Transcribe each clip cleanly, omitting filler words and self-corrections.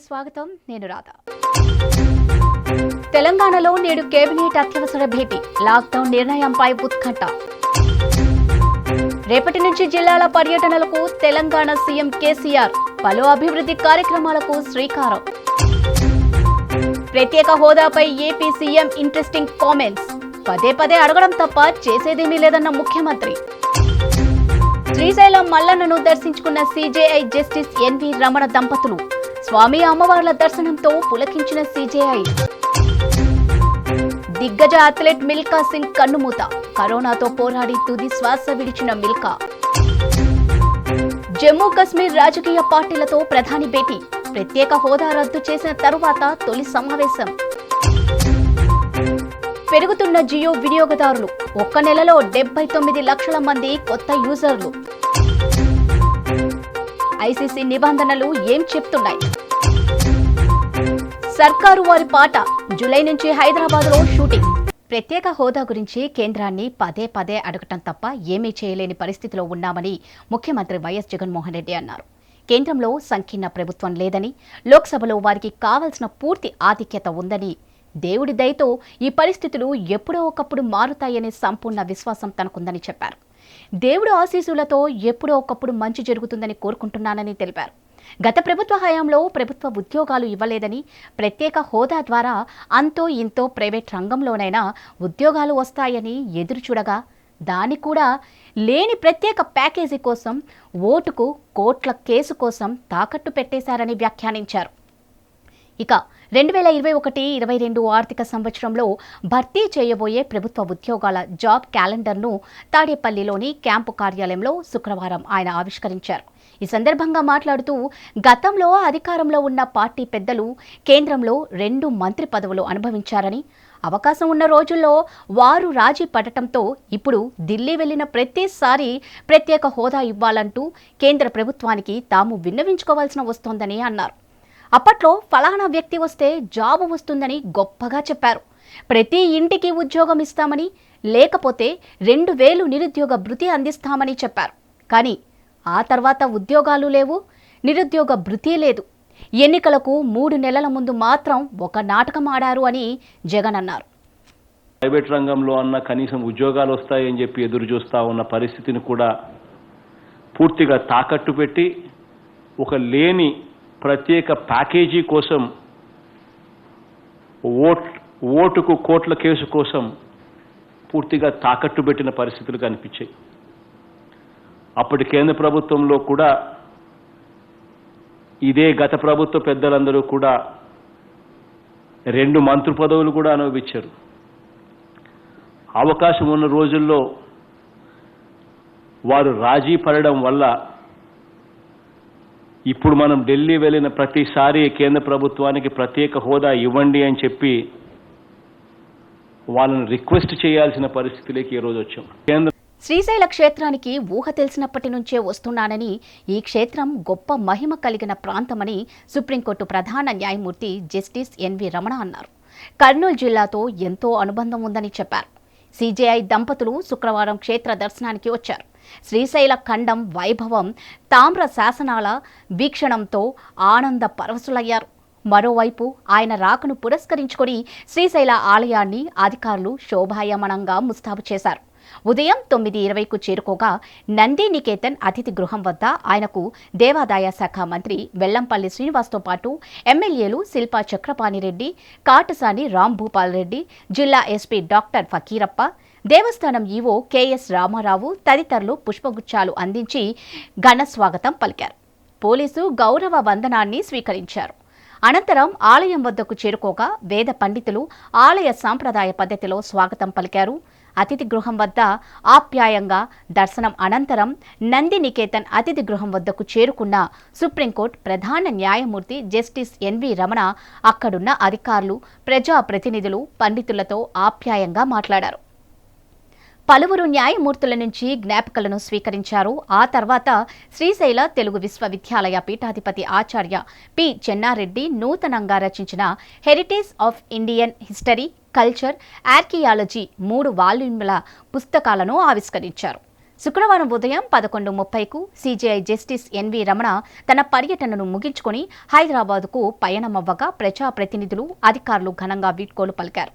స్వాగతం. నేను రాధా. తెలంగాణలో నేడు కేబినెట్ అత్యవసర భేటీ. లాక్డౌన్ నిర్ణయంపై ఉత్కంఠ. రేపటి నుంచి జిల్లాల పర్యటనలకు తెలంగాణ సీఎం కేసీఆర్. పలు అభివృద్ధి కార్యక్రమాలకు శ్రీకారం. ప్రత్యేక హోదాపై ఏపీ సీఎం ఇంట్రెస్టింగ్ కామెంట్స్. పదే పదే అడగడం తప్ప చేసేదేమీ లేదన్న ముఖ్యమంత్రి. శ్రీశైలం మల్లన్నను దర్శించుకున్న సీజేఐ జస్టిస్ ఎన్వి రమణ దంపతులు. స్వామి అమ్మవార్ల దర్శనంతో పులకించిన సీజేఐ. దిగ్గజ అథ్లెట్ మిల్కా సింగ్ కన్నుమూత. కరోనాతో పోరాడి తుది శ్వాస విడిచిన మిల్కా. జమ్మూ కశ్మీర్ రాజకీయ పార్టీలతో ప్రధాని భేటీ. ప్రత్యేక హోదా రద్దు చేసిన తరువాత తొలి సమావేశం. పెరుగుతున్న జియో వినియోగదారులు. ఒక్క నెలలో 79 లక్షల మంది కొత్త యూజర్లు. ఐసీసీ నిబంధనలు ఏం చెప్తున్నాయి? సర్కారు వారి పాట. జూలై నుంచి హైదరాబాద్లో షూటింగ్. ప్రత్యేక హోదా గురించి కేంద్రాన్ని పదే పదే అడగటం తప్ప ఏమీ చేయలేని పరిస్థితిలో ఉన్నామని ముఖ్యమంత్రి వైఎస్ జగన్మోహన్ రెడ్డి అన్నారు. కేంద్రంలో సంకీర్ణ ప్రభుత్వం లేదని, లోక్సభలో వారికి కావాల్సిన పూర్తి ఆధిక్యత ఉందని, దేవుడి దయతో ఈ పరిస్థితులు ఎప్పుడో ఒకప్పుడు మారుతాయనే సంపూర్ణ విశ్వాసం తనకుందని చెప్పారు. దేవుడు ఆశీస్సులతో ఎప్పుడో ఒకప్పుడు మంచి జరుగుతుందని కోరుకుంటున్నానని తెలిపారు. గత ప్రభుత్వ హయాంలో ప్రభుత్వ ఉద్యోగాలు ఇవ్వలేదని, ప్రత్యేక హోదా ద్వారా అంతో ఇంతో ప్రైవేట్ రంగంలోనైనా ఉద్యోగాలు వస్తాయని ఎదురుచూడగా, దాని కూడా లేని ప్రత్యేక ప్యాకేజీ కోసం, ఓటుకు కోట్ల కేసు కోసం తాకట్టు పెట్టేశారని వ్యాఖ్యానించారు. ఇక 2021-22 ఆర్థిక సంవత్సరంలో భర్తీ చేయబోయే ప్రభుత్వ ఉద్యోగాల జాబ్ క్యాలెండర్ను తాడేపల్లిలోని క్యాంపు కార్యాలయంలో శుక్రవారం ఆయన ఆవిష్కరించారు. ఈ సందర్భంగా మాట్లాడుతూ, గతంలో అధికారంలో ఉన్న పార్టీ పెద్దలు కేంద్రంలో 2 మంత్రి పదవులు అనుభవించారని, అవకాశం ఉన్న రోజుల్లో వారు రాజీ పడటంతో ఇప్పుడు ఢిల్లీ వెళ్లిన ప్రతిసారి ప్రత్యేక హోదా ఇవ్వాలంటూ కేంద్ర ప్రభుత్వానికి తాము విన్నవించుకోవాల్సిన వస్తోందని అన్నారు. అప్పట్లో ఫలానా వ్యక్తి వస్తే జాబు వస్తుందని గొప్పగా చెప్పారు. ప్రతి ఇంటికి ఉద్యోగం ఇస్తామని, లేకపోతే 2000 నిరుద్యోగ భృతి అందిస్తామని చెప్పారు. కానీ ఆ తర్వాత ఉద్యోగాలు లేవు, నిరుద్యోగ భృతి లేదు. ఎన్నికలకు 3 నెలల ముందు మాత్రం ఒక నాటకం ఆడారు అని జగన్ అన్నారు. ప్రైవేట్ రంగంలో అన్న కనీసం ఉద్యోగాలు వస్తాయని చెప్పి ఎదురు చూస్తా ఉన్న పరిస్థితిని కూడా పూర్తిగా తాకట్టు పెట్టి, ఒక లేని ప్రత్యేక ప్యాకేజీ కోసం, ఓటుకు కోట్ల కేసు కోసం పూర్తిగా తాకట్టు పెట్టిన పరిస్థితులు కనిపించాయి. అప్పటి కేంద్ర ప్రభుత్వంలో కూడా ఇదే గత ప్రభుత్వ పెద్దలందరూ కూడా 2 మంత్రి పదవులు కూడా అనుభవించారు. అవకాశం ఉన్న రోజుల్లో వారు రాజీ పడడం వల్ల ఇప్పుడు మనం ఢిల్లీ వెళ్ళిన ప్రతిసారి కేంద్ర ప్రభుత్వానికి ప్రత్యేక హోదా ఇవ్వండి అని చెప్పి వాళ్ళని రిక్వెస్ట్ చేయాల్సిన పరిస్థితిలోకి ఈ రోజు వచ్చాం. శ్రీశైల క్షేత్రానికి ఊహ తెలిసినప్పటి నుంచే వస్తున్నానని, ఈ క్షేత్రం గొప్ప మహిమ కలిగిన ప్రాంతమని సుప్రీంకోర్టు ప్రధాన న్యాయమూర్తి జస్టిస్ ఎన్వి రమణ అన్నారు. కర్నూలు జిల్లాతో ఎంతో అనుబంధం ఉందని చెప్పారు. సీజేఐ దంపతులు శుక్రవారం క్షేత్ర దర్శనానికి వచ్చారు. శ్రీశైల ఖండం వైభవం, తామ్ర శాసనాల వీక్షణంతో ఆనంద పరవశులయ్యారు. మరోవైపు ఆయన రాకను పురస్కరించుకొని శ్రీశైల ఆలయాన్ని అధికారులు శోభాయమనంగా ముస్తాబు చేశారు. ఉదయం 9:20కు చేరుకోగా నంది నికేతన్ అతిథి గృహం వద్ద ఆయనకు దేవాదాయ శాఖ మంత్రి వెల్లంపల్లి శ్రీనివాస్తో పాటు ఎమ్మెల్యేలు శిల్పా చక్రపాణిరెడ్డి, కాటసాని రాంభూపాల్ రెడ్డి, జిల్లా ఎస్పీ డాక్టర్ ఫకీరప్ప, దేవస్థానం ఈవో కెఎస్ రామారావు తదితరులు పుష్పగుచ్చాలు అందించి ఘన స్వాగతం పలికారు. పోలీసు గౌరవ వందనాన్ని స్వీకరించారు. అనంతరం ఆలయం వద్దకు చేరుకోగా వేద పండితులు ఆలయ సాంప్రదాయ పద్ధతిలో స్వాగతం పలికారు. అతిథి గృహం వద్ద ఆప్యాయంగా దర్శనం అనంతరం నంది నికేతన్ అతిథి గృహం వద్దకు చేరుకున్న సుప్రీంకోర్టు ప్రధాన న్యాయమూర్తి జస్టిస్ ఎన్వి రమణ అక్కడున్న అధికారులు, ప్రజాప్రతినిధులు, పండితులతో ఆప్యాయంగా మాట్లాడారు. పలువురు న్యాయమూర్తుల నుంచి జ్ఞాపికలను స్వీకరించారు. ఆ తర్వాత శ్రీశైల తెలుగు విశ్వవిద్యాలయ పీఠాధిపతి ఆచార్య పి చెన్నారెడ్డి నూతనంగా రచించిన heritage of Indian history, culture, archaeology 3 వాల్యూమ్ల పుస్తకాలను ఆవిష్కరించారు. శుక్రవారం ఉదయం 11:30కు సీజీఐ జస్టిస్ ఎన్వి రమణ తన పర్యటనను ముగించుకొని హైదరాబాద్కు పయనమవ్వగా ప్రజాప్రతినిధులు, అధికారులు ఘనంగా వీడ్కోలు పలికారు.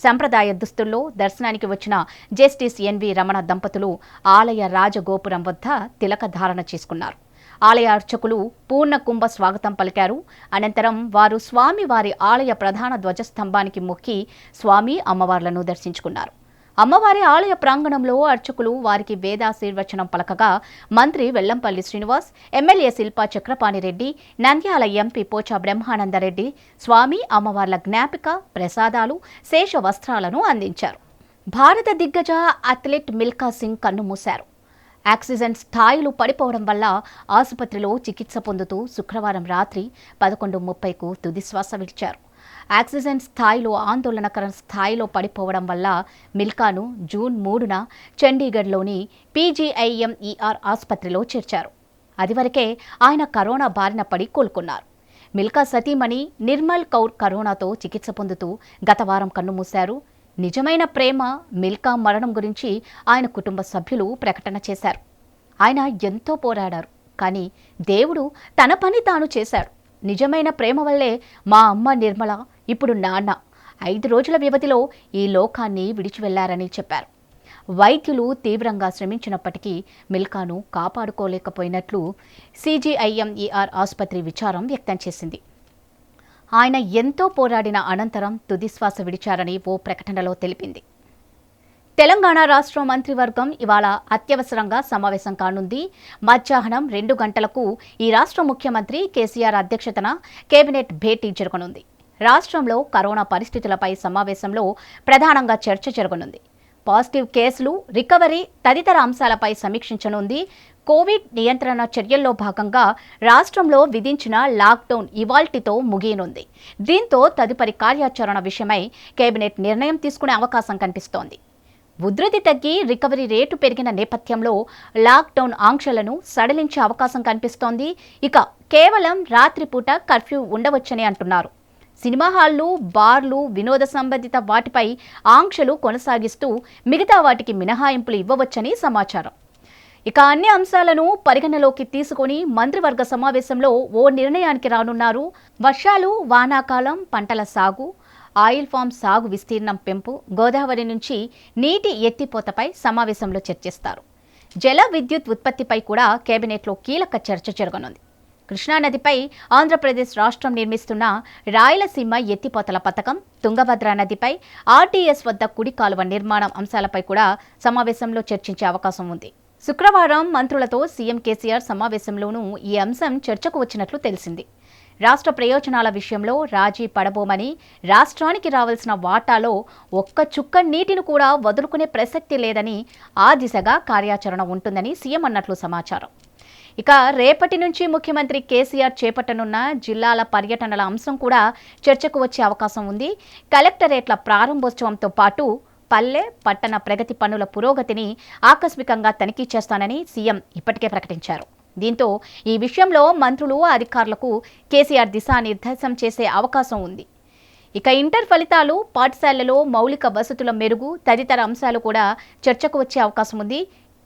సంప్రదాయ దుస్తుల్లో దర్శనానికి వచ్చిన జస్టిస్ ఎన్వి రమణ దంపతులు ఆలయ రాజగోపురం వద్ద తిలక ధారణ చేసుకున్నారు. ఆలయ అర్చకులు పూర్ణ కుంభ స్వాగతం పలికారు. అనంతరం వారు స్వామివారి ఆలయ ప్రధాన ధ్వజస్తంభానికి మొక్కి స్వామి అమ్మవార్లను దర్శించుకున్నారు. అమ్మవారి ఆలయ ప్రాంగణంలో అర్చకులు వారికి వేదాశీర్వచనం పలకగా మంత్రి వెల్లంపల్లి శ్రీనివాస్, ఎమ్మెల్యే శిల్పా చక్రపాణిరెడ్డి, నంద్యాల ఎంపీ పోచా బ్రహ్మానందరెడ్డి స్వామి అమ్మవార్ల జ్ఞాపిక, ప్రసాదాలు, శేష వస్త్రాలను అందించారు. భారత దిగ్గజ అథ్లెట్ మిల్కా సింగ్ కన్నుమూశారు. ఆక్సిజన్ స్థాయిలు పడిపోవడం వల్ల ఆసుపత్రిలో చికిత్స పొందుతూ శుక్రవారం రాత్రి 11:30కు తుదిశ్వాస విడిచారు. ఆక్సిజన్ స్థాయిలో ఆందోళనకర స్థాయిలో పడిపోవడం వల్ల మిల్కాను జూన్ 3న చండీగఢ్లోని పీజీఐఎంఈఆర్ ఆసుపత్రిలో చేర్చారు. అదివరకే ఆయన కరోనా బారిన పడి కోలుకున్నారు. మిల్కా సతీమణి నిర్మల్ కౌర్ కరోనాతో చికిత్స పొందుతూ గత వారం కన్నుమూశారు. నిజమైన ప్రేమ మిల్కా మరణం గురించి ఆయన కుటుంబ సభ్యులు ప్రకటన చేశారు. ఆయన ఎంతో పోరాడారు, కానీ దేవుడు తన పని తాను చేశాడు. నిజమైన ప్రేమ వల్లే మా అమ్మ నిర్మల, ఇప్పుడు నాన్న 5 రోజుల వ్యవధిలో ఈ లోకాన్ని విడిచి వెళ్లారని చెప్పారు. వైద్యులు తీవ్రంగా శ్రమించినప్పటికీ మిల్కాను కాపాడుకోలేకపోయినట్లు సీజీఐఎంఈఆర్ ఆసుపత్రి విచారం వ్యక్తం చేసింది. ఆయన ఎంతో పోరాడిన అనంతరం తుదిశ్వాస విడిచారని ఓ ప్రకటనలో తెలిపింది. తెలంగాణ రాష్ట్ర మంత్రివర్గం ఇవాళ అత్యవసరంగా సమావేశం కానుంది. మధ్యాహ్నం 2 గంటలకు ఈ రాష్ట్ర ముఖ్యమంత్రి కేసీఆర్ అధ్యక్షతన కేబినెట్ భేటీ జరగనుంది. రాష్ట్రంలో కరోనా పరిస్థితులపై సమావేశంలో ప్రధానంగా చర్చ జరగనుంది. పాజిటివ్ కేసులు, రికవరీ తదితర అంశాలపై సమీక్షించనుంది. కోవిడ్ నియంత్రణ చర్యల్లో భాగంగా రాష్ట్రంలో విధించిన లాక్డౌన్ ఇవాల్టితో ముగియనుంది. దీంతో తదుపరి కార్యాచరణ విషయమై కేబినెట్ నిర్ణయం తీసుకునే అవకాశం కనిపిస్తోంది. ఉధృతి తగ్గి రికవరీ రేటు పెరిగిన నేపథ్యంలో లాక్డౌన్ ఆంక్షలను సడలించే అవకాశం కనిపిస్తోంది. ఇక కేవలం రాత్రిపూట కర్ఫ్యూ ఉండవచ్చని అంటున్నారు. సినిమా హాళ్లు, బార్లు, వినోద సంబంధిత వాటిపై ఆంక్షలు కొనసాగిస్తూ మిగతా వాటికి మినహాయింపులు ఇవ్వవచ్చని సమాచారం. ఇక అన్ని అంశాలను పరిగణలోకి తీసుకొని మంత్రివర్గ సమావేశంలో ఓ నిర్ణయానికి రానున్నారు. వర్షాలు, వానాకాలం పంటల సాగు, ఆయిల్ ఫామ్ సాగు విస్తీర్ణం పెంపు, గోదావరి నుంచి నీటి ఎత్తిపోతపై సమావేశంలో చర్చిస్తారు. జల విద్యుత్ ఉత్పత్తిపై కూడా కేబినెట్లో కీలక చర్చ జరగనుంది. కృష్ణానదిపై ఆంధ్రప్రదేశ్ రాష్ట్రం నిర్మిస్తున్న రాయలసీమ ఎత్తిపోతల పథకం, తుంగభద్ర నదిపై ఆర్టీఎస్ వద్ద కుడి కాలువ నిర్మాణం అంశాలపై కూడా సమావేశంలో చర్చించే అవకాశం ఉంది. శుక్రవారం మంత్రులతో సీఎం కేసీఆర్ సమావేశంలోనూ ఈ అంశం చర్చకు వచ్చినట్లు తెలిసింది. రాష్ట్ర ప్రయోజనాల విషయంలో రాజీ పడబోమని, రాష్ట్రానికి రావాల్సిన వాటాలో ఒక్క చుక్క నీటిని కూడా వదులుకునే ప్రసక్తి లేదని, ఆ దిశగా కార్యాచరణ ఉంటుందని సీఎం అన్నట్లు సమాచారం. ఇక రేపటి నుంచి ముఖ్యమంత్రి కేసీఆర్ చేపట్టనున్న జిల్లాల పర్యటనల అంశం కూడా చర్చకు వచ్చే అవకాశం ఉంది. కలెక్టరేట్ల ప్రారంభోత్సవంతో పాటు పల్లె, పట్టణ ప్రగతి పనుల పురోగతిని ఆకస్మికంగా తనిఖీ చేస్తానని సీఎం ఇప్పటికే ప్రకటించారు. దీంతో ఈ విషయంలో మంత్రులు, అధికారులకు కేసీఆర్ దిశానిర్దేశం చేసే అవకాశం ఉంది. ఇక ఇంటర్ ఫలితాలు, పాఠశాలలో మౌలిక వసతుల మెరుగు తదితర అంశాలు కూడా చర్చకు వచ్చే అవకాశం ఉంది.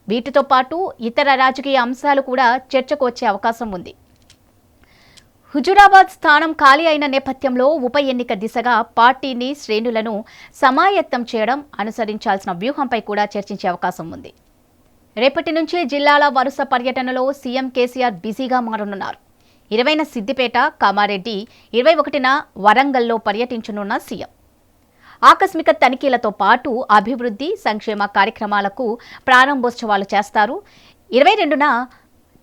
వీటితో పాటు ఇతర రాజకీయ అంశాలు కూడా చర్చకు వచ్చే అవకాశం ఉంది. హుజురాబాద్ స్థానం ఖాళీ అయిన నేపథ్యంలో ఉప ఎన్నిక దిశగా పార్టీని, శ్రేణులను సమాయత్తం చేయడం, అనుసరించాల్సిన వ్యూహంపై కూడా చర్చించే అవకాశం ఉంది. రేపటి నుంచి జిల్లాల వరుస పర్యటనలో సీఎం కేసీఆర్ బిజీగా మారనున్నారు. 20న సిద్దిపేట, కామారెడ్డి, 21న వరంగల్లో పర్యటించనున్న సీఎం ఆకస్మిక తనిఖీలతో పాటు అభివృద్ధి, సంక్షేమ కార్యక్రమాలకు ప్రారంభోత్సవాలు చేస్తారు.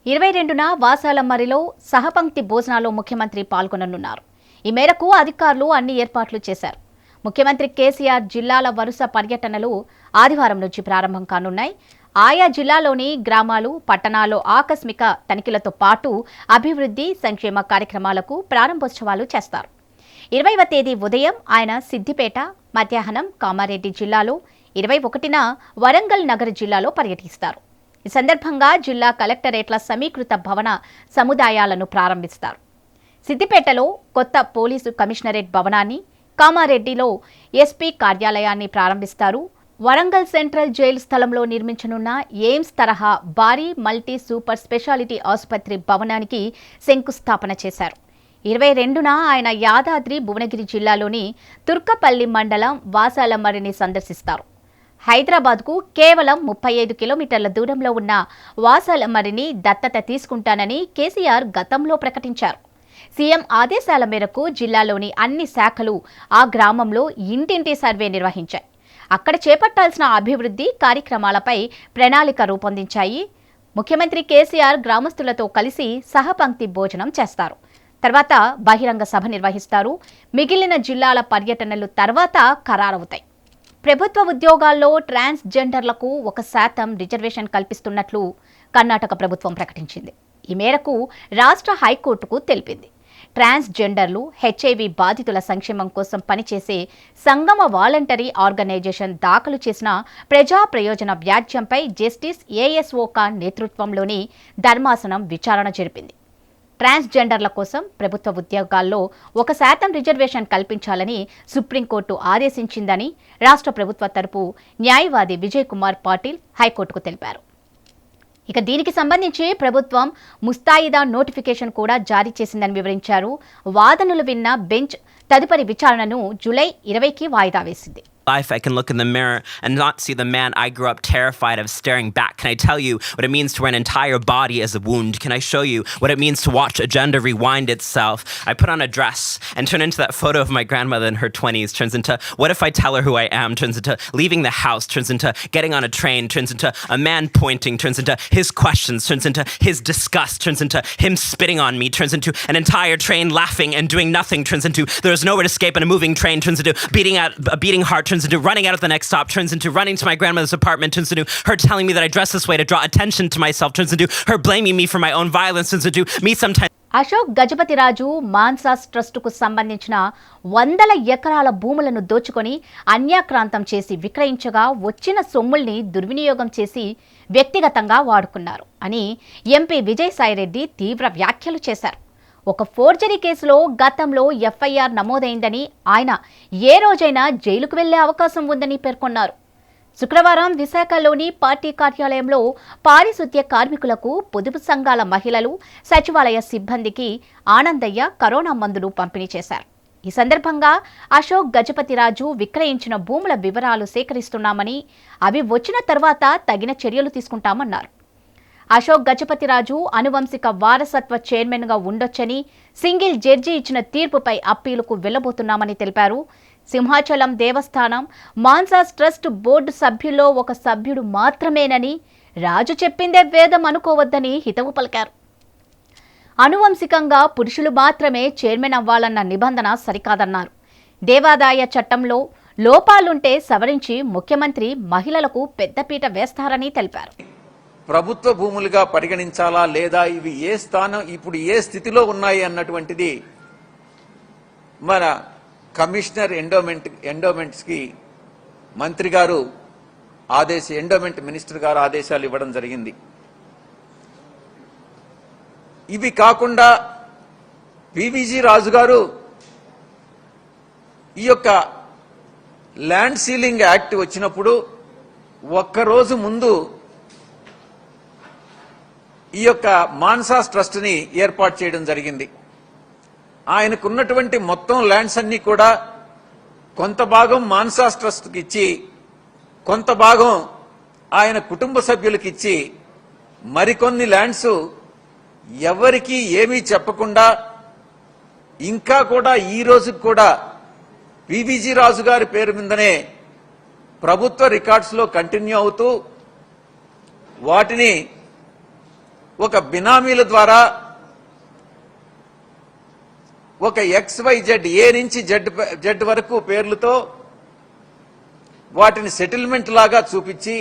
22న వాసాలమ్మరిలో సహపంక్తి భోజనాల్లో ముఖ్యమంత్రి పాల్గొననున్నారు. ఈ మేరకు అధికారులు అన్ని ఏర్పాట్లు చేశారు. ముఖ్యమంత్రి కేసీఆర్ జిల్లాల వరుస పర్యటనలు ఆదివారం నుంచి ప్రారంభం కానున్నాయి. ఆయా జిల్లాలోని గ్రామాలు, పట్టణాల్లో ఆకస్మిక తనిఖీలతో పాటు అభివృద్ధి, సంక్షేమ కార్యక్రమాలకు ప్రారంభోత్సవాలు చేస్తారు. 20వ తేదీ ఉదయం ఆయన సిద్దిపేట, మధ్యాహ్నం కామారెడ్డి జిల్లాలో, 21న వరంగల్ నగర జిల్లాలో పర్యటిస్తారు. ఈ సందర్భంగా జిల్లా కలెక్టరేట్ల సమీకృత భవన సముదాయాలను ప్రారంభిస్తారు. సిద్దిపేటలో కొత్త పోలీసు కమిషనరేట్ భవనాన్ని, కామారెడ్డిలో ఎస్పీ కార్యాలయాన్ని ప్రారంభిస్తారు. వరంగల్ సెంట్రల్ జైలు స్థలంలో నిర్మించనున్న ఎయిమ్స్ తరహా భారీ మల్టీ సూపర్ స్పెషాలిటీ ఆసుపత్రి భవనానికి శంకుస్థాపన చేశారు. 22న ఆయన యాదాద్రి భువనగిరి జిల్లాలోని తుర్కపల్లి మండలం వాసాలమర్రిని సందర్శిస్తారు. హైదరాబాద్కు కేవలం 35 కిలోమీటర్ల దూరంలో ఉన్న వాసాలమర్రిని దత్తత తీసుకుంటానని కేసీఆర్ గతంలో ప్రకటించారు. సీఎం ఆదేశాల మేరకు జిల్లాలోని అన్ని శాఖలు ఆ గ్రామంలో ఇంటింటి సర్వే నిర్వహించాయి. అక్కడ చేపట్టాల్సిన అభివృద్ధి కార్యక్రమాలపై ప్రణాళిక రూపొందించాయి. ముఖ్యమంత్రి కేసీఆర్ గ్రామస్తులతో కలిసి సహపంక్తి భోజనం చేస్తారు. తర్వాత బహిరంగ సభ నిర్వహిస్తారు. మిగిలిన జిల్లాల పర్యటనలు తర్వాత ఖరారవుతాయి. ప్రభుత్వ ఉద్యోగాల్లో ట్రాన్స్జెండర్లకు 1% రిజర్వేషన్ కల్పిస్తున్నట్లు కర్ణాటక ప్రభుత్వం ప్రకటించింది. ఈ మేరకు రాష్ట్ర హైకోర్టుకు తెలిపింది. ట్రాన్స్జెండర్లు, హెచ్ఐవి బాధితుల సంక్షేమం కోసం పనిచేసే సంగమ వాలంటరీ ఆర్గనైజేషన్ దాఖలు చేసిన ప్రజా ప్రయోజన వ్యాజ్యంపై జస్టిస్ ఏఎస్ఓ ఖాన్ నేతృత్వంలోని ధర్మాసనం విచారణ జరిపింది. ట్రాన్స్జెండర్ల కోసం ప్రభుత్వ ఉద్యోగాల్లో 1% రిజర్వేషన్ కల్పించాలని సుప్రీంకోర్టు ఆదేశించిందని రాష్ట్ర ప్రభుత్వ తరపు న్యాయవాది విజయ్ కుమార్ పాటిల్ హైకోర్టుకు తెలిపారు. ఇక దీనికి సంబంధించి ప్రభుత్వం ముస్తాయిదా నోటిఫికేషన్ కూడా జారీ చేసిందని వివరించారు. వాదనలు విన్న బెంచ్ తదుపరి విచారణను జూలై 20కి వాయిదా వేసింది. Life, I can look in the mirror and not see the man I grew up terrified of staring back. Can I tell you what it means to wear an entire body as a wound? Can I show you what it means to watch a gender rewind itself? I put on a dress and turn into that photo of my grandmother in her 20s, turns into what if I tell her who I am, turns into leaving the house, turns into getting on a train, turns into a man pointing, turns into his questions, turns into his disgust, turns into him spitting on me, turns into an entire train laughing and doing nothing, turns into there is nowhere to escape in a moving train, turns into a beating heart, turns into running out at the next stop, turns into running to my grandmother's apartment, turns into her telling me that I dress this way to draw attention to myself, turns into her blaming me for my own violence, turns into me sometimes. Ashok Gajapathiraju Mansas ట్రస్టుకు సంబంధించిన 100 ఎకరాల భూములను దోచుకొని అన్యాక్రాంతం చేసి విక్రయించగా వచ్చిన సొమ్ముల్ని దుర్వినియోగం చేసి వ్యక్తిగతంగా వాడుకున్నారు అని ఎంపీ విజయసాయిరెడ్డి తీవ్ర వ్యాఖ్యలు చేశారు. ఒక ఫోర్జరీ కేసులో గతంలో ఎఫ్ఐఆర్ నమోదైందని, ఆయన ఏ రోజైనా జైలుకు వెళ్లే అవకాశం ఉందని పేర్కొన్నారు. శుక్రవారం విశాఖలోని పార్టీ కార్యాలయంలో పారిశుద్ధ్య కార్మికులకు, పొదుపు సంఘాల మహిళలు, సచివాలయ సిబ్బందికి ఆనందయ్య కరోనా మందులు పంపిణీ చేశారు. ఈ సందర్భంగా అశోక్ గజపతిరాజు విక్రయించిన భూముల వివరాలు సేకరిస్తున్నామని, అవి వచ్చిన తర్వాత తగిన చర్యలు తీసుకుంటామన్నారు. అశోక్ గజపతిరాజు అనువంశిక వారసత్వ చైర్మన్గా ఉండొచ్చని, సింగిల్ జడ్జి ఇచ్చిన తీర్పుపై అప్పీలుకు వెళ్లబోతున్నామని తెలిపారు. సింహాచలం దేవస్థానం మాన్సాస్ ట్రస్ట్ బోర్డు సభ్యుల్లో ఒక సభ్యుడు మాత్రమేనని, రాజు చెప్పిందే వేదం అనుకోవద్దని హితవు పలికారు. అనువంశికంగా పురుషులు మాత్రమే చైర్మన్ అవ్వాలన్న నిబంధన సరికాదన్నారు. దేవాదాయ చట్టంలో లోపాలుంటే సవరించి ముఖ్యమంత్రి మహిళలకు పెద్దపీట వేస్తారని తెలిపారు. ప్రభుత్వ భూములుగా పరిగణించాలా లేదా, ఇవి ఏ స్థానం ఇప్పుడు ఏ స్థితిలో ఉన్నాయి అన్నటువంటిది మన కమిషనర్ ఎండోమెంట్స్ కి మంత్రి గారు ఎండోమెంట్ మినిస్టర్ గారు ఆదేశాలు ఇవ్వడం జరిగింది. ఇవి కాకుండా పివిజి రాజు గారు ఈ యొక్క ల్యాండ్ సీలింగ్ యాక్ట్ వచ్చినప్పుడు ఒక్కరోజు ముందు ఈ యొక్క మాన్సాస్ ట్రస్ట్ ని ఏర్పాటు చేయడం జరిగింది. ఆయనకున్నటువంటి మొత్తం ల్యాండ్స్ అన్ని కూడా కొంత భాగం మాన్సాస్ ట్రస్ట్ కి ఇచ్చి, కొంత భాగం ఆయన కుటుంబ సభ్యులకు ఇచ్చి, మరికొన్ని ల్యాండ్స్ ఎవరికీ ఏమీ చెప్పకుండా ఇంకా కూడా ఈ రోజుకి కూడా పివిజి రాజు గారి పేరు మీదనే ప్రభుత్వ రికార్డ్స్ లో కంటిన్యూ అవుతూ వాటిని ఒక బినామీల ద్వారా ఒక XYZ ఏ నుంచి జెడ్ వరకు పేర్లతో వాటిని సెటిల్మెంట్ లాగా చూపించి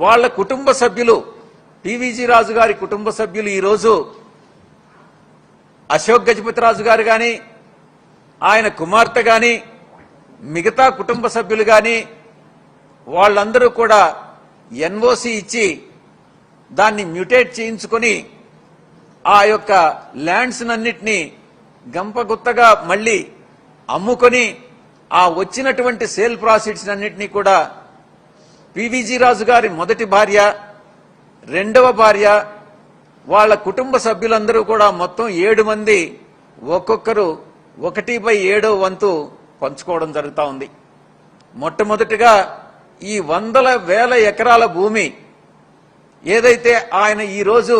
వాళ్ళ కుటుంబ సభ్యులు, పివిజి రాజు గారి కుటుంబ సభ్యులు ఈరోజు అశోక్ గజపతిరాజు గారు కానీ, ఆయన కుమార్తె కానీ, మిగతా కుటుంబ సభ్యులు కానీ వాళ్ళందరూ కూడా ఎన్ఓసి ఇచ్చి దాన్ని మ్యూటేట్ చేయించుకొని ఆ యొక్క ల్యాండ్స్ అన్నిటినీ గంపగుత్తగా మళ్ళీ అమ్ముకొని ఆ వచ్చినటువంటి సేల్ ప్రాసిడ్స్ అన్నిటినీ కూడా పివిజి రాజు గారి మొదటి భార్య, రెండవ భార్య, వాళ్ళ కుటుంబ సభ్యులందరూ కూడా మొత్తం 7 మంది ఒక్కొక్కరు 1/7 వంతు పంచుకోవడం జరుగుతూ ఉంది. మొట్టమొదటిగా ఈ వందల వేల ఎకరాల భూమి ఏదైతే ఆయన ఈరోజు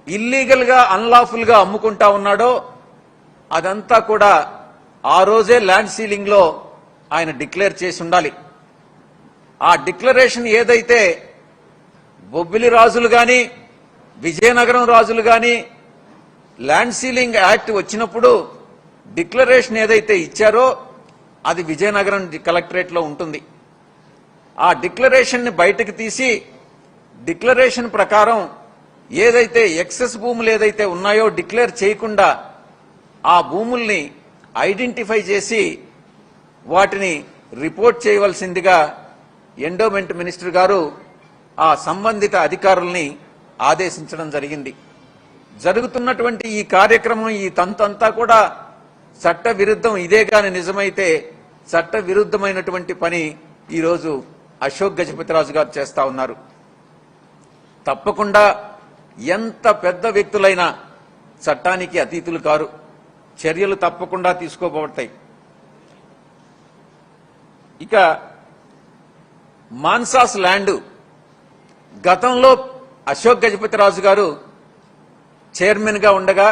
ఇల్లీగల్ గా అన్లాఫుల్ గా అమ్ముకుంటా ఉన్నాడో అదంతా కూడా ఆ రోజే ల్యాండ్ సీలింగ్ లో ఆయన డిక్లేర్ చేసి ఉండాలి. ఆ డిక్లరేషన్ ఏదైతే బొబ్బిలి రాజులు గాని విజయనగరం రాజులు గాని ల్యాండ్ సీలింగ్ యాక్ట్ వచ్చినప్పుడు డిక్లరేషన్ ఏదైతే ఇచ్చారో అది విజయనగరం కలెక్టరేట్ లో ఉంటుంది. ఆ డిక్లరేషన్ ని బయటకు తీసి డిక్లరేషన్ ప్రకారం ఏదైతే ఎక్సెస్ భూములు ఏదైతే ఉన్నాయో డిక్లేర్ చేయకుండా ఆ భూముల్ని ఐడెంటిఫై చేసి వాటిని రిపోర్ట్ చేయవలసిందిగా ఎండోమెంట్ మినిస్టర్ గారు ఆ సంబంధిత అధికారుల్ని ఆదేశించడం జరిగింది. జరుగుతున్నటువంటి ఈ కార్యక్రమం, ఈ తంతంతా కూడా చట్ట విరుద్ధం. ఇదే గాని నిజమైతే చట్ట విరుద్ధమైనటువంటి పని ఈరోజు అశోక్ గజపతిరాజు గారు చేస్తా ఉన్నారు. తప్పకుండా ఎంత పెద్ద వ్యక్తులైనా చట్టానికి అతీతులు కారు. చర్యలు తప్పకుండా తీసుకోబడతాయి. ఇక మాన్సాస్ ల్యాండ్ గతంలో అశోక్ గజపతిరాజు గారు చైర్మన్ గా ఉండగా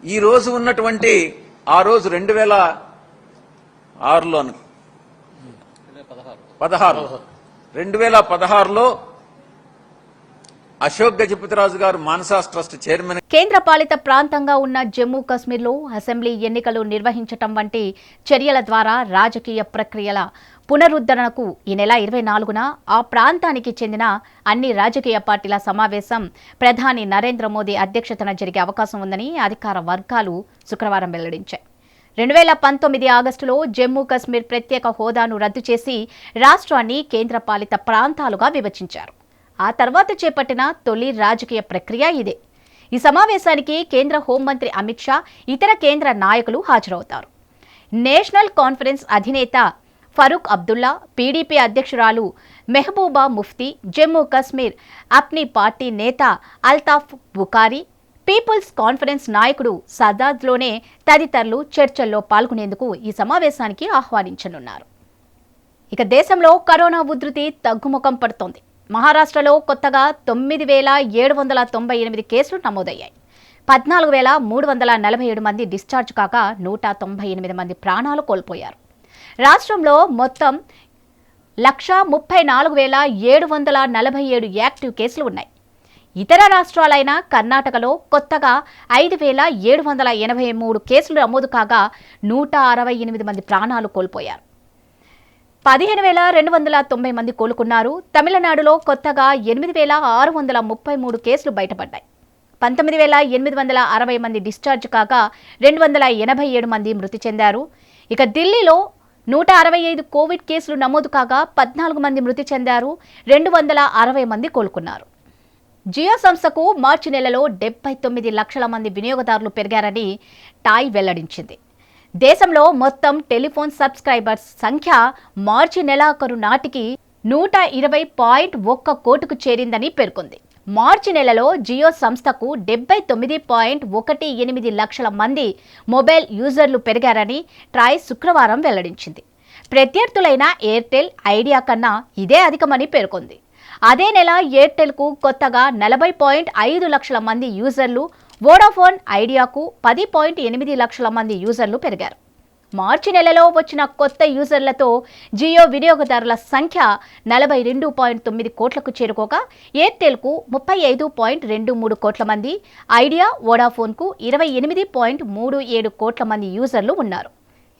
ఈ రోజు ఉన్నటువంటి ఆ రోజు 2016లో అశోక్ గజపతిరాజు గారు మాన్సాస్ ట్రస్ట్ చైర్మన్. కేంద్ర పాలిత ప్రాంతంగా ఉన్న జమ్మూ కశ్మీర్లో అసెంబ్లీ ఎన్నికలు నిర్వహించటం వంటి చర్యల ద్వారా రాజకీయ ప్రక్రియల పునరుద్ధరణకు ఈ నెల 24న ఆ ప్రాంతానికి చెందిన అన్ని రాజకీయ పార్టీల సమావేశం ప్రధాని నరేంద్ర మోదీ అధ్యక్షతన జరిగే అవకాశం ఉందని అధికార వర్గాలు శుక్రవారం వెల్లడించాయి. 2019 ఆగస్టులో జమ్మూ కశ్మీర్ ప్రత్యేక హోదాను రద్దు చేసి రాష్ట్రాన్ని కేంద్రపాలిత ప్రాంతాలుగా విభజించారు. ఆ తర్వాత చేపట్టిన తొలి రాజకీయ ప్రక్రియ ఇదే. ఈ సమావేశానికి కేంద్ర హోంమంత్రి అమిత్ షా, ఇతర కేంద్ర నాయకులు హాజరవుతారు. నేషనల్ కాన్ఫరెన్స్ అధినేత ఫరూక్ అబ్దుల్లా, పీడీపీ అధ్యక్షురాలు మెహబూబా ముఫ్తీ, జమ్మూ కశ్మీర్ అప్నీ పార్టీ నేత అల్తాఫ్ బుఖారీ, పీపుల్స్ కాన్ఫరెన్స్ నాయకుడు సదాద్లోనే తదితరులు చర్చల్లో పాల్గొనేందుకు ఈ సమావేశానికి ఆహ్వానించనున్నారు. ఇక దేశంలో కరోనా ఉధృతి తగ్గుముఖం పడుతోంది. మహారాష్ట్రలో కొత్తగా 9,798 కేసులు నమోదయ్యాయి. 14,347 మంది డిశ్చార్జ్ కాగా 198 మంది ప్రాణాలు కోల్పోయారు. రాష్ట్రంలో మొత్తం 134,747 యాక్టివ్ కేసులు ఉన్నాయి. ఇతర రాష్ట్రాలైన కర్ణాటకలో కొత్తగా 5,783 కేసులు నమోదు కాగా 168 మంది ప్రాణాలు కోల్పోయారు. 15,290 మంది కోలుకున్నారు. తమిళనాడులో కొత్తగా 8,633 కేసులు బయటపడ్డాయి. 19,860 మంది డిశ్చార్జ్ కాగా 287 మంది మృతి చెందారు. ఇక ఢిల్లీలో 165 కోవిడ్ కేసులు నమోదు కాగా 14 మంది మృతి చెందారు. 260 మంది కోలుకున్నారు. జియో సంస్థకు మార్చి నెలలో 79 లక్షల మంది వినియోగదారులు పెరిగారని టాయ్ వెల్లడించింది. దేశంలో మొత్తం టెలిఫోన్ సబ్స్క్రైబర్స్ సంఖ్య మార్చి నెలాఖరు నాటికి 120.1 కోటికి చేరిందని పేర్కొంది. మార్చి నెలలో జియో సంస్థకు 79.18 లక్షల మంది మొబైల్ యూజర్లు పెరిగారని ట్రాయ్ శుక్రవారం వెల్లడించింది. ప్రత్యర్థులైన ఎయిర్టెల్, ఐడియా కన్నా ఇదే అధికమని పేర్కొంది. అదే నెల ఎయిర్టెల్కు కొత్తగా 40.5 లక్షల మంది యూజర్లు, వోడాఫోన్ ఐడియాకు 10.8 లక్షల మంది యూజర్లు పెరిగారు. మార్చి నెలలో వచ్చిన కొత్త యూజర్లతో జియో వినియోగదారుల సంఖ్య 42.9 కోట్లకు చేరుకోగా ఎయిర్టెల్కు 35.23 కోట్ల మంది, ఐడియా, వోడాఫోన్కు 28.37 కోట్ల మంది యూజర్లు ఉన్నారు.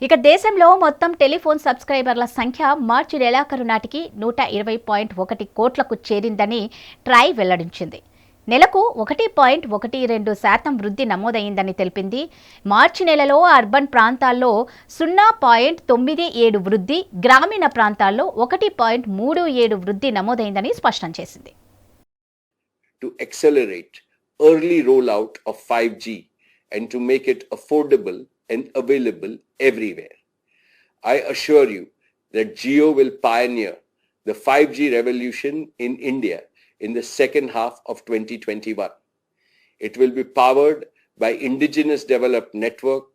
ఇక దేశంలో మొత్తం టెలిఫోన్ సబ్స్క్రైబర్ల సంఖ్య మార్చి నెలాఖరు నాటికి 120.1 కోట్లకు చేరిందని ట్రాయ్ వెల్లడించింది. నెలకు 1.12% వృద్ధి నమోదైందని తెలిపింది. మార్చి నెలలో అర్బన్ ప్రాంతాల్లో 0.97 వృద్ధి, గ్రామీణ ప్రాంతాల్లో 1.37 వృద్ధి నమోదైందని స్పష్టం చేసింది. To accelerate early rollout of 5G and to make it affordable and available everywhere. I assure you that Jio will pioneer the 5G revolution in India in the second half of 2021. It will be powered by indigenous developed network,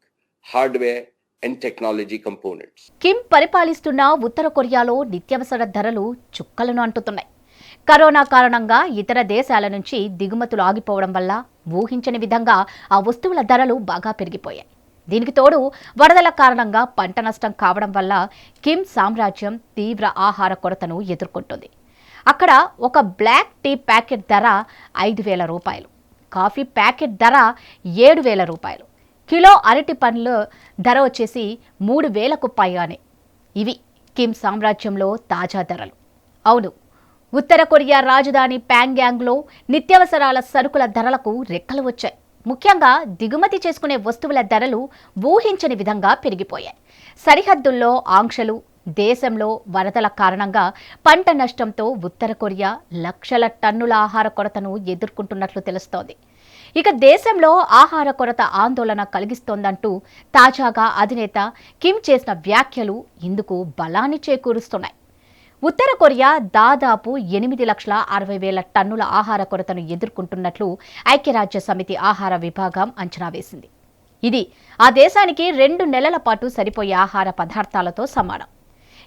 hardware and technology components. Kim పరిపాలిస్తున్న ఉత్తర కొరియాలో నిత్యావసర ధరలు చుక్కలను అంటుతున్నాయి. Corona కారణంగా ఇతర దేశాల నుంచి దిగుమతులు ఆగిపోవడం వల్ల ఊహించని విధంగా ఆ వస్తువుల ధరలు బాగా పెరిగిపోయాయి. దీనికి తోడు వరదల కారణంగా పంట నష్టం కావడం వల్ల కిమ్ సామ్రాజ్యం తీవ్ర ఆహార కొరతను ఎదుర్కొంటుంది. అక్కడ ఒక బ్లాక్ టీ ప్యాకెట్ ధర 5,000 రూపాయలు, కాఫీ ప్యాకెట్ ధర 7,000 రూపాయలు, కిలో అరటి పండ్ల ధర వచ్చేసి 3,000కు పైగానే. ఇవి కిమ్ సామ్రాజ్యంలో తాజా ధరలు. అవును, ఉత్తర కొరియా రాజధాని ప్యాంగ్యాంగ్లో నిత్యావసరాల సరుకుల ధరలకు రెక్కలు వచ్చాయి. ముఖ్యంగా దిగుమతి చేసుకునే వస్తువుల ధరలు ఊహించని విధంగా పెరిగిపోయాయి. సరిహద్దుల్లో ఆంక్షలు, దేశంలో వరదల కారణంగా పంట నష్టంతో ఉత్తర కొరియా లక్షల టన్నుల ఆహార కొరతను ఎదుర్కొంటున్నట్లు తెలుస్తోంది. ఇక దేశంలో ఆహార కొరత ఆందోళన కలిగిస్తోందంటూ తాజాగా అధినేత కిమ్ చేసిన వ్యాఖ్యలు ఇందుకు బలాన్ని చేకూరుస్తున్నాయి. ఉత్తర కొరియా దాదాపు 8,60,000 టన్నుల ఆహార కొరతను ఎదుర్కొంటున్నట్లు ఐక్యరాజ్య సమితి ఆహార విభాగం అంచనా వేసింది. ఇది ఆ దేశానికి 2 నెలల పాటు సరిపోయే ఆహార పదార్థాలతో సమానం.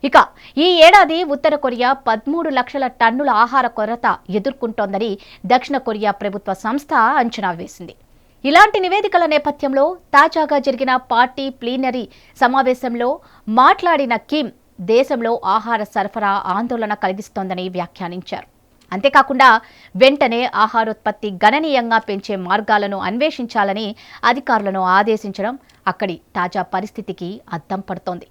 ఇక ఈ ఏడాది ఉత్తర కొరియా 13 లక్షల టన్నుల ఆహార కొరత ఎదుర్కొంటోందని దక్షిణ కొరియా ప్రభుత్వ సంస్థ అంచనా వేసింది. ఇలాంటి నివేదికల నేపథ్యంలో తాజాగా జరిగిన పార్టీ ప్లీనరీ సమావేశంలో మాట్లాడిన కిమ్ దేశంలో ఆహార సరఫరా ఆందోళన కలిగిస్తోందని వ్యాఖ్యానించారు. అంతేకాకుండా వెంటనే ఆహారోత్పత్తి గణనీయంగా పెంచే మార్గాలను అన్వేషించాలని అధికారులను ఆదేశించడం అక్కడి తాజా పరిస్థితికి అద్దం పడుతోంది.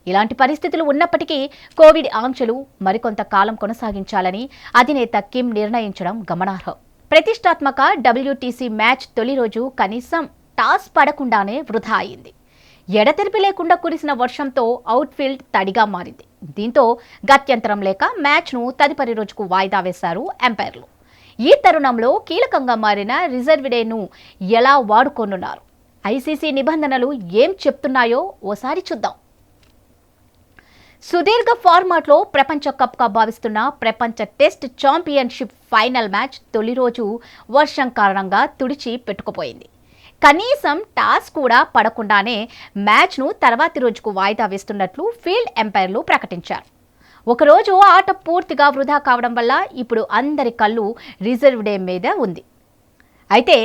ఇలాంటి పరిస్థితులు ఉన్నప్పటికీ కోవిడ్ ఆంక్షలు మరికొంత కాలం కొనసాగించాలని అధినేత కిమ్ నిర్ణయించడం గమనార్హం. ప్రతిష్టాత్మక WTC మ్యాచ్ తొలి రోజు కనీసం టాస్ పడకుండానే వృధా అయింది. ఎడతెరిపి లేకుండా కురిసిన వర్షంతో అవుట్ఫీల్డ్ తడిగా మారింది. దీంతో గత్యంతరం లేక మ్యాచ్ను తదుపరి రోజుకు వాయిదా వేశారు ఎంపైర్లు. ఈ తరుణంలో కీలకంగా మారిన రిజర్వ్ డేను ఎలా వాడుకోనున్నారు, ICC నిబంధనలు ఏం చెప్తున్నాయో ఓసారి చూద్దాం. సుదీర్ఘ ఫార్మాట్లో ప్రపంచ కప్గా భావిస్తున్న ప్రపంచ టెస్ట్ ఛాంపియన్షిప్ ఫైనల్ మ్యాచ్ తొలి రోజు వర్షం కారణంగా తుడిచి పెట్టుకుపోయింది. కనీసం టాస్ కూడా పడకుండానే మ్యాచ్ను తర్వాతి రోజుకు వాయిదా వేస్తున్నట్లు ఫీల్డ్ ఎంపైర్లు ప్రకటించారు. ఒకరోజు ఆట పూర్తిగా వృధా కావడం వల్ల ఇప్పుడు అందరి కళ్ళు రిజర్వ్ డే మీద ఉంది. అయితే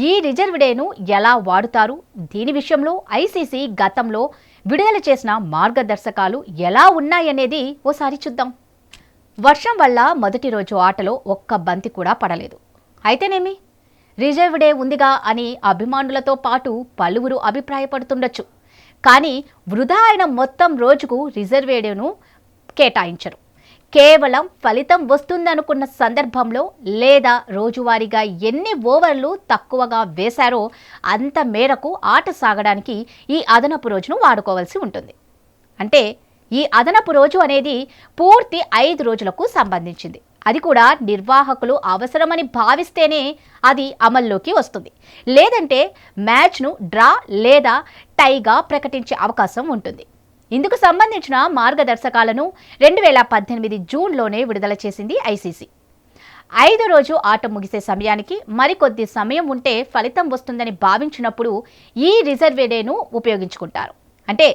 ఈ రిజర్వ్ డేను ఎలా వాడుతారు, దీని విషయంలో ICC గతంలో విడుదల చేసిన మార్గదర్శకాలు ఎలా ఉన్నాయనేది ఓసారి చూద్దాం. వర్షం వల్ల మొదటి రోజు ఆటలో ఒక్క బంతి కూడా పడలేదు. అయితేనేమి, రిజర్వ్ డే ఉందిగా అని అభిమానులతో పాటు పలువురు అభిప్రాయపడుతుండొచ్చు. కానీ వృధా అయిన మొత్తం రోజుకు రిజర్వ్ డేను కేటాయించరు. కేవలం ఫలితం వస్తుందనుకున్న సందర్భంలో లేదా రోజువారీగా ఎన్ని ఓవర్లు తక్కువగా వేశారో అంత మేరకు ఆట సాగడానికి ఈ అదనపు రోజును వాడుకోవాల్సి ఉంటుంది. అంటే ఈ అదనపు రోజు అనేది పూర్తి 5 రోజులకు సంబంధించింది. అది కూడా నిర్వాహకులు అవసరమని భావిస్తేనే అది అమల్లోకి వస్తుంది. లేదంటే మ్యాచ్ను డ్రా లేదా టైగా ప్రకటించే అవకాశం ఉంటుంది. ఇందుకు సంబంధించిన మార్గదర్శకాలను 2018 జూన్లోనే విడుదల చేసింది ICC. 5వ రోజు ఆట ముగిసే సమయానికి మరికొద్ది సమయం ఉంటే ఫలితం వస్తుందని భావించినప్పుడు ఈ రిజర్వ్ డేను ఉపయోగించుకుంటారు. అంటే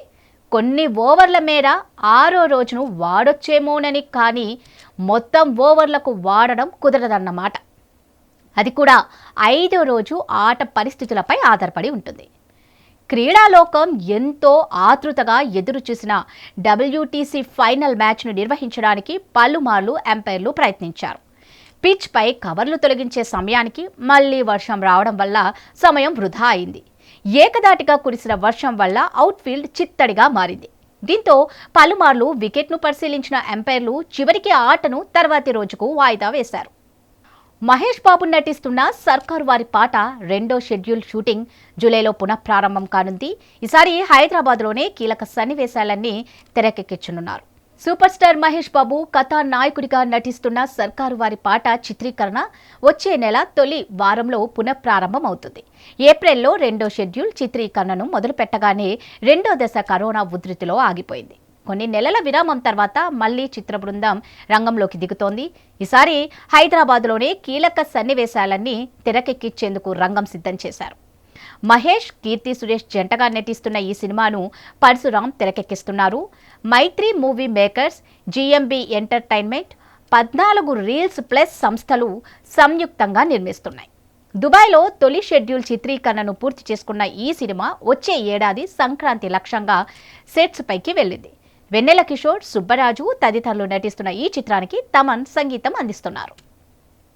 కొన్ని ఓవర్ల మేర 6వ రోజును వాడొచ్చేమోనని, కానీ మొత్తం ఓవర్లకు వాడడం కుదరదన్నమాట. అది కూడా 5వ రోజు ఆట పరిస్థితులపై ఆధారపడి ఉంటుంది. క్రీడాలోకం ఎంతో ఆతృతగా ఎదురు చూసిన WTC ఫైనల్ మ్యాచ్ను నిర్వహించడానికి పలుమార్లు ఎంపైర్లు ప్రయత్నించారు. పిచ్ పై కవర్లు తొలగించే సమయానికి మళ్లీ వర్షం రావడం వల్ల సమయం వృధా అయింది. ఏకదాటిగా కురిసిన వర్షం వల్ల అవుట్ఫీల్డ్ చిత్తడిగా మారింది. దీంతో పలుమార్లు వికెట్ను పరిశీలించిన ఎంపైర్లు చివరికి ఆటను తర్వాతి రోజుకు వాయిదా వేశారు. మహేష్ బాబు నటిస్తున్న సర్కారు వారి పాట 2వ షెడ్యూల్ షూటింగ్ జూలైలో పునఃప్రారంభం కానుంది. ఈసారి హైదరాబాద్లోనే కీలక సన్నివేశాలన్నీ తెరకెక్కించనున్నారు. సూపర్ స్టార్ మహేష్ బాబు కథానాయకుడిగా నటిస్తున్న సర్కారు వారి పాట చిత్రీకరణ వచ్చే నెల తొలి వారంలో పునఃప్రారంభం అవుతుంది. ఏప్రిల్లో 2వ షెడ్యూల్ చిత్రీకరణను మొదలు పెట్టగానే 2వ దశ కరోనా ఉధృతిలో ఆగిపోయింది. కొన్ని నెలల విరామం తర్వాత మళ్లీ చిత్ర బృందం రంగంలోకి దిగుతోంది. ఈసారి హైదరాబాద్లోనే కీలక సన్నివేశాలన్నీ తెరకెక్కించేందుకు రంగం సిద్ధం చేశారు. మహేష్, కీర్తి సురేష్ జంటగా నటిస్తున్న ఈ సినిమాను పరశురాం తెరకెక్కిస్తున్నారు. Mythri Movie Makers, GMB Entertainment, 14 Reels Plus సంస్థలు సంయుక్తంగా నిర్మిస్తున్నాయి. దుబాయ్లో తొలి షెడ్యూల్ చిత్రీకరణను పూర్తి చేసుకున్న ఈ సినిమా వచ్చే ఏడాది సంక్రాంతి లక్ష్యంగా సెట్స్ పైకి వెళ్ళింది. వెన్నెల కిషోర్, సుబ్బరాజు తదితరులు నటిస్తున్న ఈ చిత్రానికి తమన్ సంగీతం అందిస్తున్నారు.